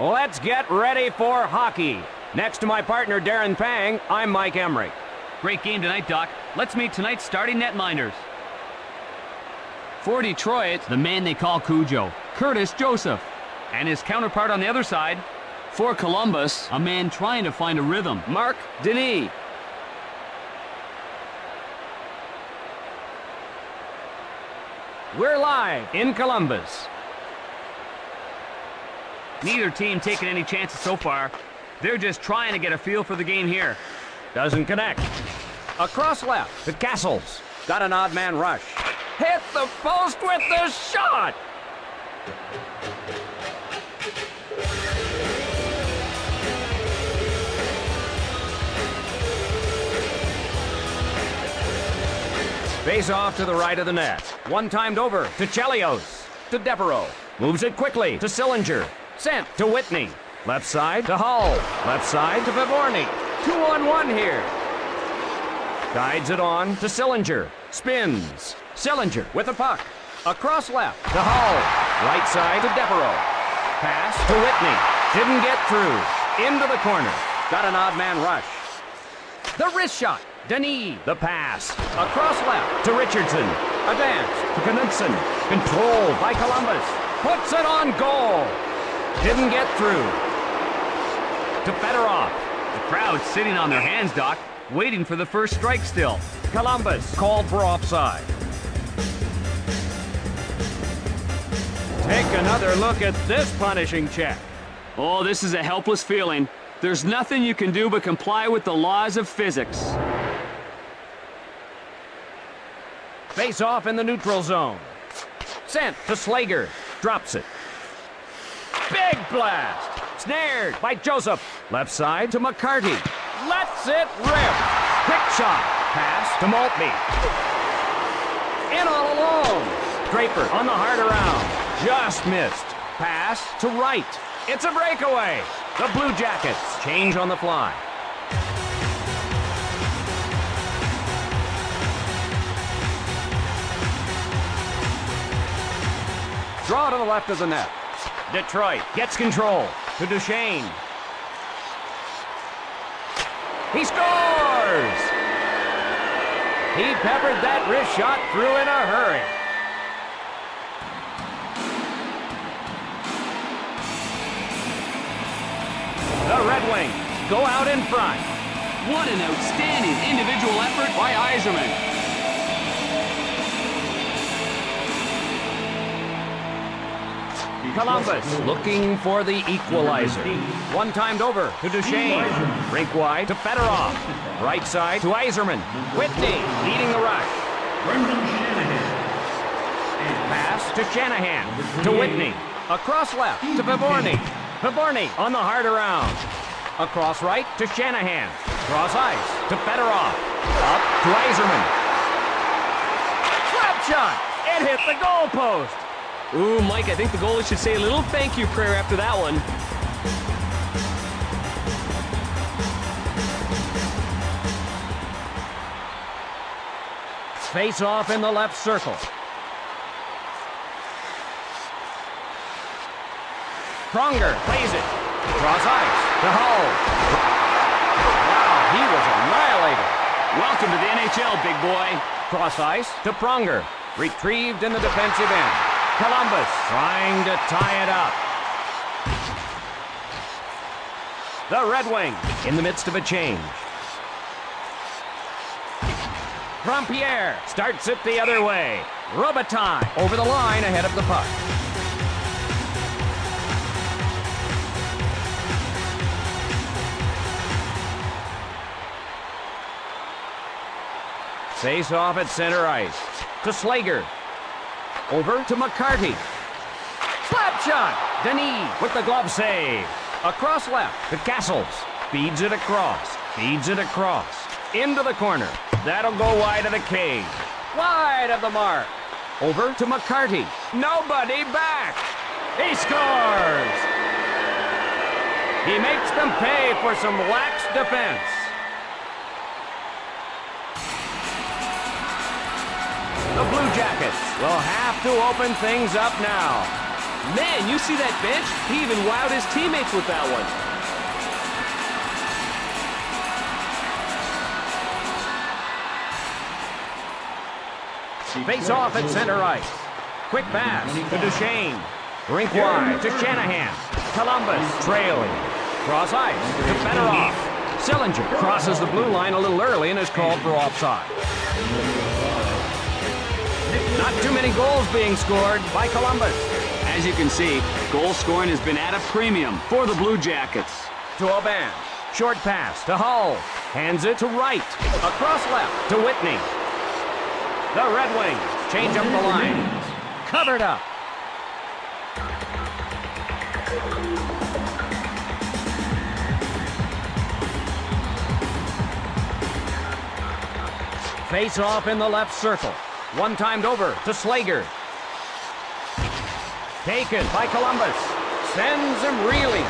Let's get ready for hockey. Next to my partner, Darren Pang, I'm Mike Emmerich. Great game tonight, Doc. Let's meet tonight's starting netminders. For Detroit, the man they call Cujo, Curtis Joseph. And his counterpart on the other side. For Columbus, a man trying to find a rhythm, Mark Denis. We're live in Columbus. Neither team taking any chances so far. They're just trying to get a feel for the game here. Doesn't connect. Across left to Castles. Got an odd man rush. Hit the post with the shot! Face off to the right of the net. One timed over to Chelios. To Devereaux. Moves it quickly to Sillinger. Sent to Whitney. Left side to Hull. Left side to Viborny. 2-on-1 here. Guides it on to Sillinger. Spins. Sillinger with the puck. Across left to Hull. Right side to Devereaux. Pass to Whitney. Didn't get through. Into the corner. Got an odd man rush. The wrist shot. Denis. The pass. Across left to Richardson. Advance to Knudsen. Controlled by Columbus. Puts it on goal. Didn't get through. To Fedorov. The crowd's sitting on their hands, Doc, waiting for the first strike still. Columbus called for offside. Take another look at this punishing check. Oh, this is a helpless feeling. There's nothing you can do but comply with the laws of physics. Face off in the neutral zone. Sent to Slager. Drops it. Big blast. Snared by Joseph. Left side to McCarty. Lets it rip. Quick shot. Pass to Maltby. In all alone. Draper on the hard around. Just missed. Pass to Wright. It's a breakaway. The Blue Jackets change on the fly. Draw to the left of the net. Detroit gets control to Duchesne. He scores! He peppered that wrist shot through in a hurry. The Red Wings go out in front. What an outstanding individual effort by Yzerman. Columbus looking for the equalizer. One timed over to Duchesne. Rink wide to Fedorov. Right side to Yzerman. Whitney leading the rush. Pass to Shanahan. To Whitney. Across left to Viborny. Viborny on the hard around. Across right to Shanahan. Cross ice to Fedorov. Up to Yzerman. Slap shot. It hit the goal post. Ooh, Mike, I think the goalie should say a little thank you prayer after that one. Face off in the left circle. Pronger plays it. Cross ice to Hull. Wow, he was annihilated. Welcome to the NHL, big boy. Cross ice to Pronger. Retrieved in the defensive end. Columbus trying to tie it up. The Red Wings in the midst of a change. Grandpierre starts it the other way. Robitaille over the line ahead of the puck. Face off at center ice. To Slager. Over to McCarty. Slap shot. Denis with the glove save. Across left to Castles. Feeds it across. Feeds it across. Into the corner. That'll go wide of the cage. Wide of the mark. Over to McCarty. Nobody back. He scores. He makes them pay for some lax defense. The Blue Jackets will have to open things up now. Man, you see that bench? He even wowed his teammates with that one. Face off at center ice. Quick pass to Duchesne. Rink wide to Shanahan. Columbus trailing. Cross ice to Fedorov. Sillinger crosses the blue line a little early and is called for offside. Not too many goals being scored by Columbus. As you can see, goal scoring has been at a premium for the Blue Jackets. To Aubin. Short pass to Hull. Hands it to Wright. Across left to Whitney. The Red Wings change up the lines. Covered up. Face off in the left circle. One timed over to Slager. Taken by Columbus. Sends him reeling.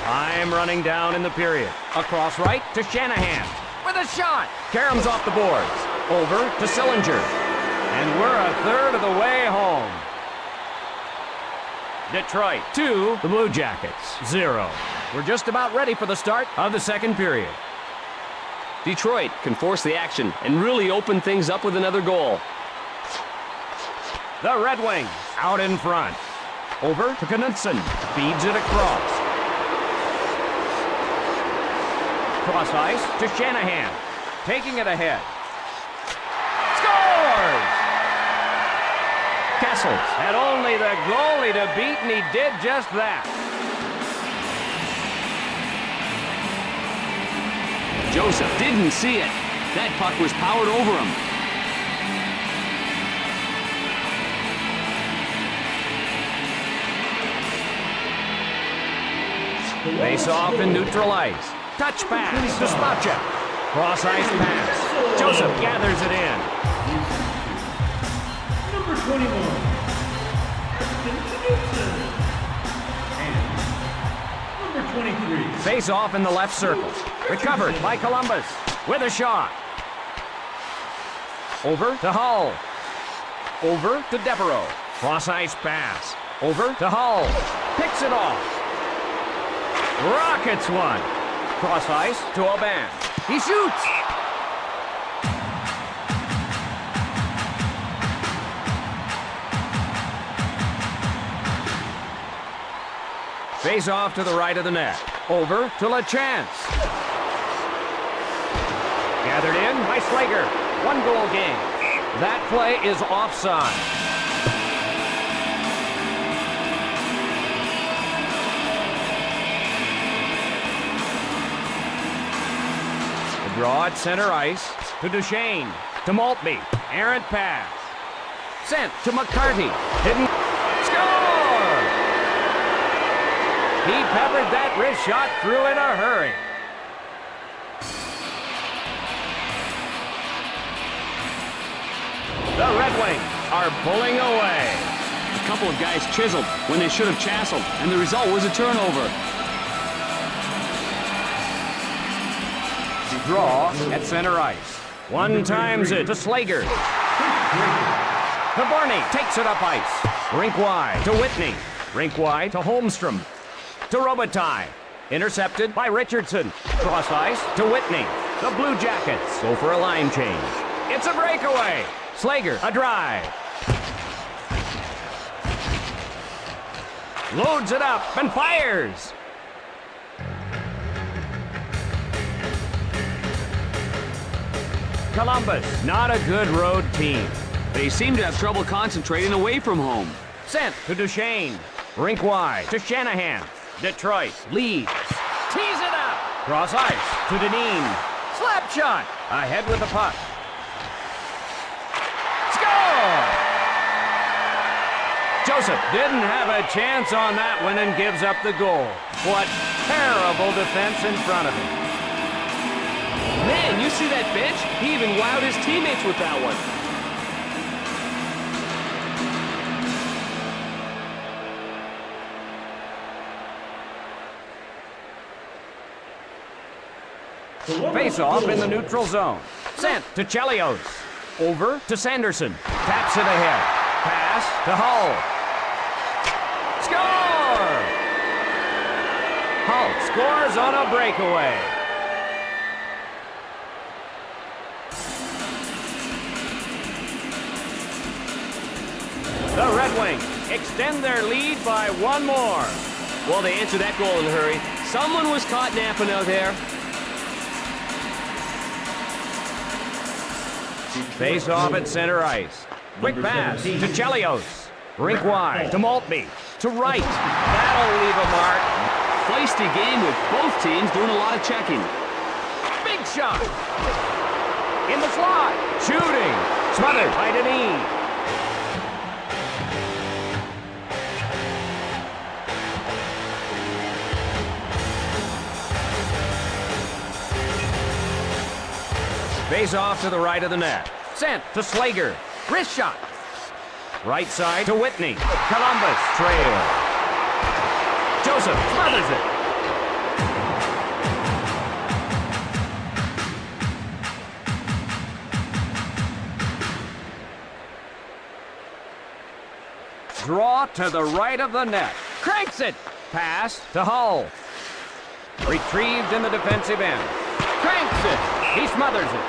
Time running down in the period. Across right to Shanahan. With a shot. Karam's off the boards. Over to Sillinger. And we're a third of the way home. Detroit 2, the Blue Jackets 0. We're just about ready for the start of the second period. Detroit can force the action and really open things up with another goal. The Red Wings out in front. Over to Knudsen. Feeds it across. Cross ice to Shanahan. Taking it ahead. Scores! Kessels had only the goalie to beat, and he did just that. Joseph didn't see it. That puck was powered over him. Face off in neutral ice. Touch pass to Spacek. Cross ice pass. Joseph gathers it in. Number 21. And number 23. Face off in the left circle. Recovered by Columbus with a shot. Over to Hull. Over to Devereaux. Cross ice pass. Over to Hull. Picks it off. Rockets one. Cross ice to Aubin. He shoots. Face off to the right of the net. Over to LaChance. Gathered in by Slager. 1 goal game. That play is offside. The draw at center ice to Duchesne. To Maltby. Errant pass. Sent to McCarty. Didn't score! He peppered that wrist shot through in a hurry. The Red Wings are pulling away. A couple of guys chiseled when they should have chasseled, and the result was a turnover. Draw at center ice. One times it to Slager. To Barney. Takes it up ice. Rink wide to Whitney. Rink wide to Holmstrom. To Robitaille. Intercepted by Richardson. Cross ice to Whitney. The Blue Jackets go for a line change. It's a breakaway. Slager, a drive. Loads it up and fires. Columbus, not a good road team. They seem to have trouble concentrating away from home. Sent to Duchesne. Rink wide to Shanahan. Detroit leads. Tees it up. Cross ice to Deneen. Slap shot. Ahead with the puck. Score! Joseph didn't have a chance on that one and gives up the goal. What terrible defense in front of him. Man, you see that bench? He even wowed his teammates with that one. Face off in the neutral zone. Sent to Chelios. Over to Sanderson. Taps it ahead. Pass to Hull. Score! Hull scores on a breakaway. The Red Wings extend their lead by one more. Well, they answered that goal in a hurry. Someone was caught napping out there. Face off at center ice. Quick pass to Chelios. Rink wide to Maltby. To right. That'll leave a mark. Feisty game with both teams doing a lot of checking. Big shot. In the slot. Shooting. Smothered by Denis. Face off to the right of the net. Sent to Slager. Wrist shot. Right side to Whitney. Columbus trail. Joseph smothers it. Draw to the right of the net. Cranks it. Pass to Hull. Retrieved in the defensive end. Cranks it. He smothers it.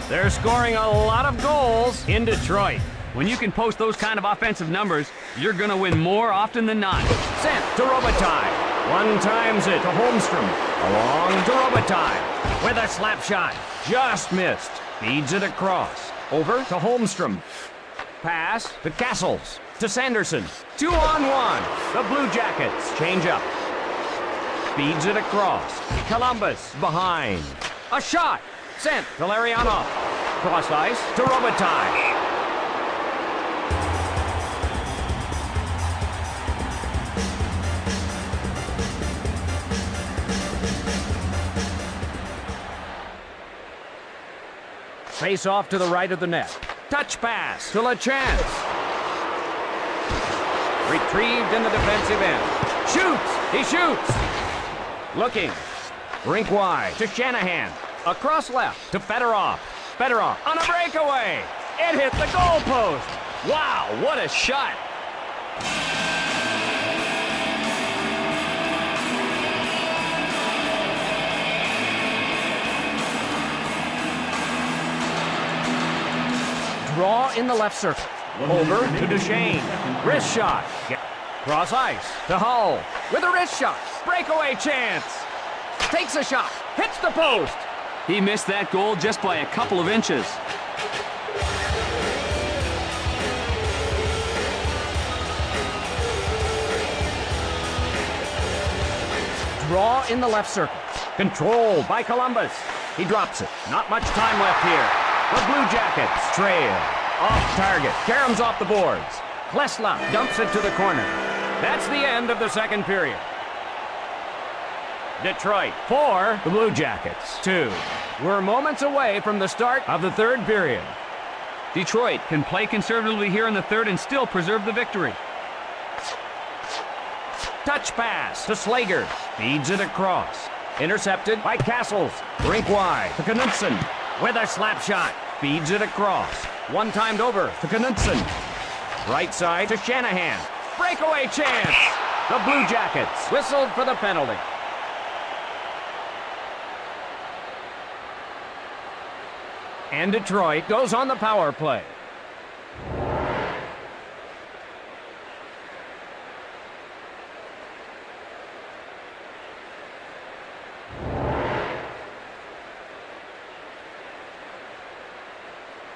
They're scoring a lot of goals in Detroit. When you can post those kind of offensive numbers, you're going to win more often than not. Sent to Robitaille. One times it to Holmstrom. Along to Robitaille. With a slap shot. Just missed. Feeds it across. Over to Holmstrom. Pass to Castles. To Sanderson. 2-on-1. The Blue Jackets change up. Feeds it across. Columbus behind. A shot. Sent to Larionov. Cross ice to Robitaille. Face off to the right of the net. Touch pass to LaChance. Retrieved in the defensive end. Shoots! He shoots! Looking. Rink wide to Shanahan. Across left to Fedorov. Fedorov on a breakaway. It hit the goalpost. Wow, what a shot! Draw in the left circle. Over to Duchesne. Wrist shot. Cross ice to Hull. With a wrist shot. Breakaway chance. Takes a shot. Hits the post. He missed that goal just by a couple of inches. Draw in the left circle. Controlled by Columbus. He drops it. Not much time left here. The Blue Jackets trail. Off target. Karam's off the boards. Klesla dumps it to the corner. That's the end of the second period. Detroit 4, the Blue Jackets 2. We're moments away from the start of the third period. Detroit can play conservatively here in the third and still preserve the victory. Touch pass to Slager. Feeds it across. Intercepted by Castles. Rink wide to Knudsen. With a slap shot. Feeds it across. One-timed over to Knudsen. Right side to Shanahan. Breakaway chance. The Blue Jackets whistled for the penalty. And Detroit goes on the power play.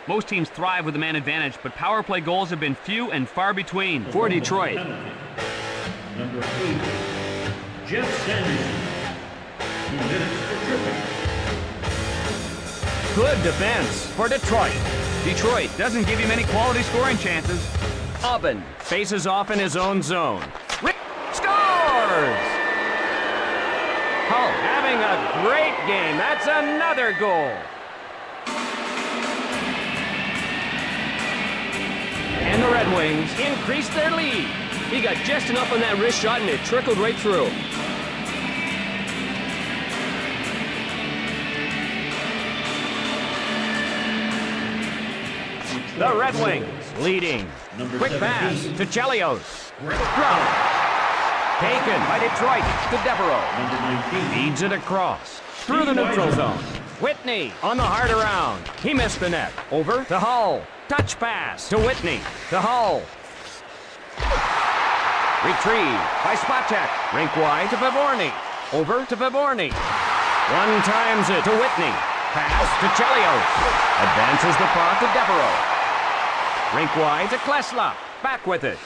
Most teams thrive with the man advantage, but power play goals have been few and far between for Detroit. Number 8, Jeff Sanderson. 2 minutes for tripping. Good defense for Detroit. Detroit doesn't give you many quality scoring chances. Aubin faces off in his own zone. Rick scores! Hull having a great game. That's another goal. And the Red Wings increase their lead. He got just enough on that wrist shot and it trickled right through. The Red Wings leading. Number Quick pass 17. to Chelios. Drop. Taken by Detroit to Devereaux. Number 19. Feeds it across. Through the neutral zone. Whitney on the hard around. He missed the net. Over to Hull. Touch pass to Whitney. To Hull. Retrieved by Spacek. Rink wide to Favorny. Over to Favorny. One times it to Whitney. Pass to Chelios. Advances the puck to Devereaux. Rink wide to Klesla. Back with it.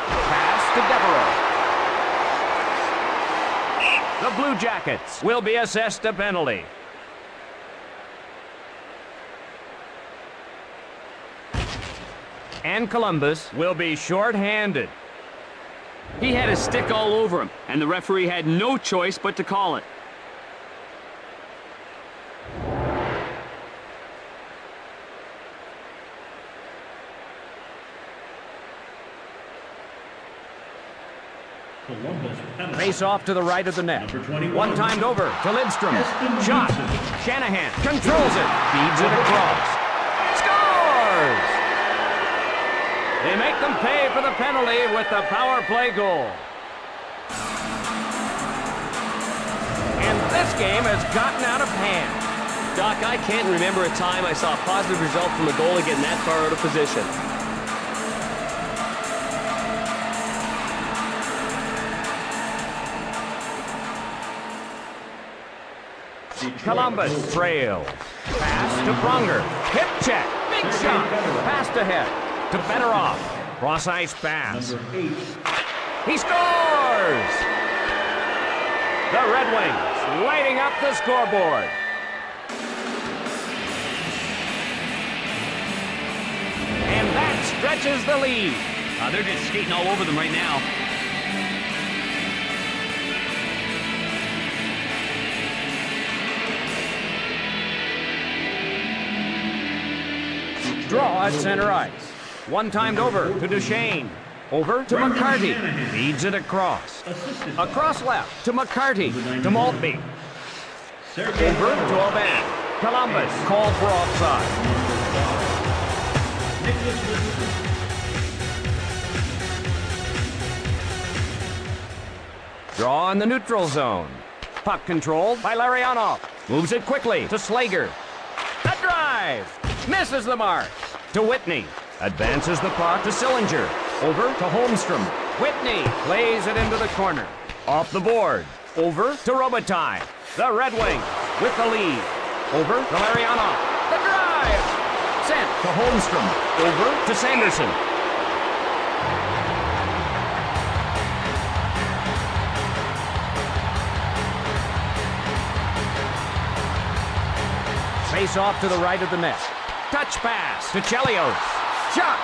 Pass to Devereaux. The Blue Jackets will be assessed a penalty. And Columbus will be short-handed. He had his stick all over him, and the referee had no choice but to call it. Columbus penalty. Face off to the right of the net. Number 21. One timed over to Lidstrom. Espen Shot. Johnson. Shanahan controls it. Feeds it across. Scores! They make them pay for the penalty with the power play goal. And this game has gotten out of hand. Doc, I can't remember a time I saw a positive result from a goalie getting that far out of position. Columbus trails. Pass to Pronger. Hip check. Big shot. Pass ahead to Fedorov. Cross ice pass. Number 8. He scores! The Red Wings lighting up the scoreboard. And that stretches the lead. They're just skating all over them right now. Draw at center ice. One timed over to Duchesne. Over to McCarty. Feeds it across. Assisted by Across left to McCarty. To Maltby. Sergei Over to Aubin. Columbus called for offside. Nicholas Lidstrom. Draw in the neutral zone. Puck controlled by Larionov. Moves it quickly to Slager. A drive. Misses the mark. To Whitney. Advances the puck to Sillinger. Over to Holmstrom. Whitney plays it into the corner. Off the board. Over to Robitaille. The Red Wings with the lead. Over to Larionov. The drive. Sent to Holmstrom. Over to Sanderson. Face off to the right of the net. Touch pass to Chelios. Shot.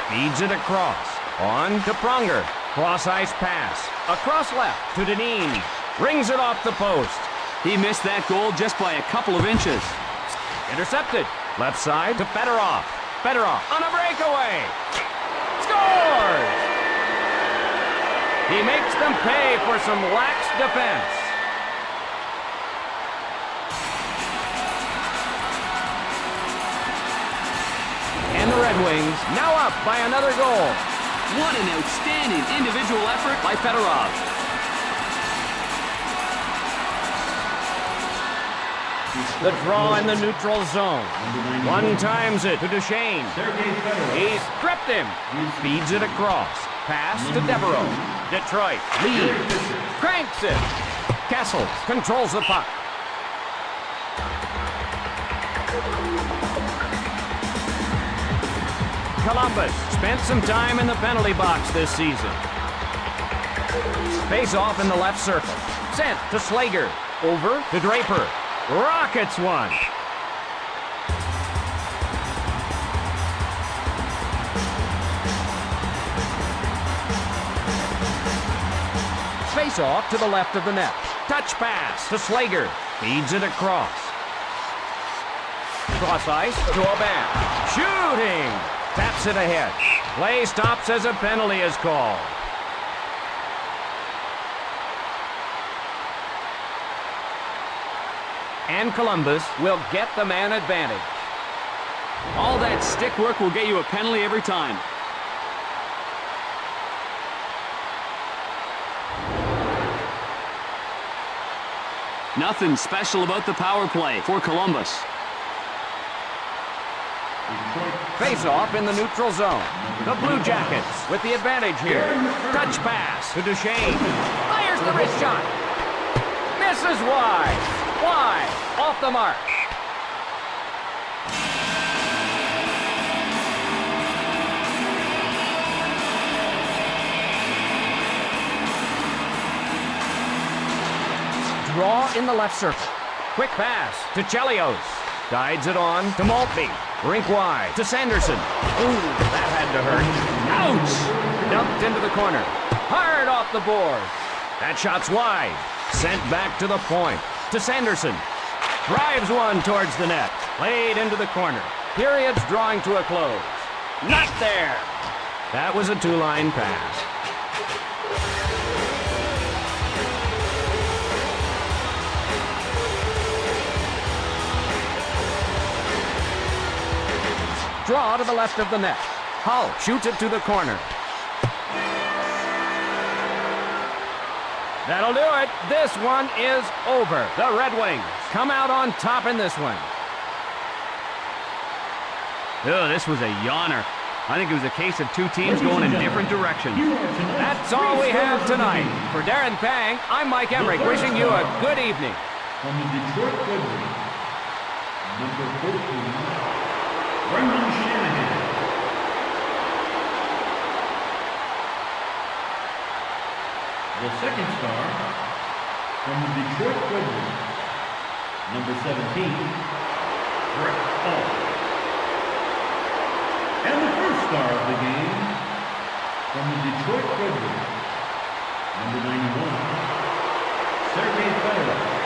Feeds it across. On to Pronger. Cross ice pass. Across left to Deneen. Rings it off the post. He missed that goal just by a couple of inches. Intercepted. Left side to Fedorov. Fedorov on a breakaway. Scores! He makes them pay for some lax defense. And the Red Wings now up by another goal. What an outstanding individual effort by Fedorov. The draw in the neutral zone. One times it to Duchesne. Sergei Fedorov. He stripped him. Feeds it across. Pass to Devereaux. Detroit leads. Cranks it. Kessel controls the puck. Columbus spent some time in the penalty box this season. Face off in the left circle. Sent to Slager. Over to Draper. Rockets one. Face off to the left of the net. Touch pass to Slager. Feeds it across. Cross ice to Aubin. Shooting. Taps it ahead. Play stops as a penalty is called. And Columbus will get the man advantage. All that stick work will get you a penalty every time. Nothing special about the power play for Columbus. Face-off in the neutral zone. The Blue Jackets with the advantage here. Touch pass to Duchesne. Fires the wrist shot. Misses wide. Wide. Off the mark. Draw in the left circle. Quick pass to Chelios. Guides it on to Maltby. Rink wide to Sanderson. Ooh, that had to hurt. Ouch! Dumped into the corner. Hard off the board. That shot's wide. Sent back to the point. To Sanderson. Drives one towards the net. Played into the corner. Period's drawing to a close. Not there. That was a two-line pass. Draw to the left of the net. Hull shoots it to the corner. That'll do it. This one is over. The Red Wings come out on top in this one. Oh, this was a yawner. I think it was a case of two teams going in different directions. That's all we have tonight. For Darren Pang, I'm Mike Emmerich, wishing you a good evening. From the Detroit Red Wings, number 14, Brendan Shanahan. The second star from the Detroit Red Wings, number 17, Brett Hall. And the first star of the game from the Detroit Red Wings, number 91, Sergei Fedorov.